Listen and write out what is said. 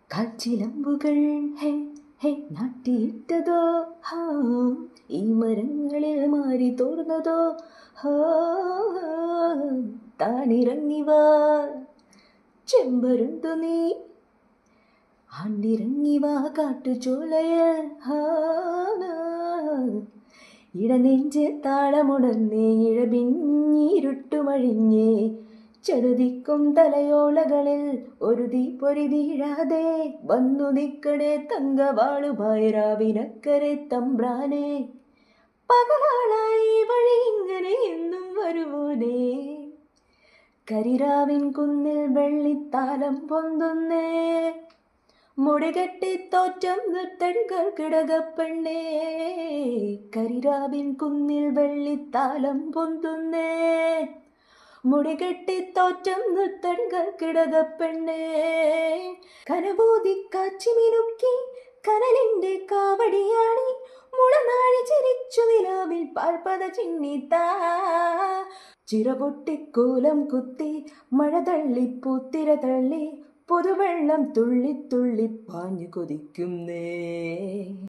കാച്ചിലമ്പുകൾ ഹേ ഹേ നാട്ടിയിട്ടതോ ഹോ, ഈ മരങ്ങളിൽ മാറി തോർന്നതോ ഹോ, താനിറങ്ങിവാ ചെമ്പരുന്തു നീ ആണ്ടിറങ്ങിവാ കാട്ടുചോലയിൽ ഇടനെഞ്ച് താളമുണർന്നേ ഇഴപിഞ്ഞിരുട്ടുമഴിഞ്ഞേ ചെറുതിക്കും തലയോളകളിൽ ഒരു തീപ്പൊരി വീഴാതെ വന്നു നിക്കടെ തങ്കവാളുമായി രാവിനക്കരെ തമ്പ്രാനെ പകലാളായി വഴി ഇങ്ങനെ എന്നും വരുവോനേ കരിരാവിൻ കുന്നിൽ വെള്ളിത്താലം പൊന്തുന്നേ മുടികെട്ടി തോറ്റം നിർത്തടികൾ കിടകപ്പെണ്ണേ കരിരാവിൻ കുന്നിൽ വെള്ളിത്താലം പൊന്തുന്നേ മുടികെട്ടി തോറ്റം നിർത്തടികൾ കിടകപ്പെണ്ണേ കനബോധി കാച്ചി മിനുക്കി കനലിന്റെ കാവടിയാണി മുളനാഴി ചിരിച്ചു നിലാവിൽ പാൽപത ചിന്നിത്താ ചിറപൊട്ടിക്കൂലം കുത്തി മഴ തള്ളി പൂത്തിര തള്ളി പുതുവെള്ളം തുള്ളി തുള്ളി പാഞ്ഞു കൊതിക്കുന്നേ.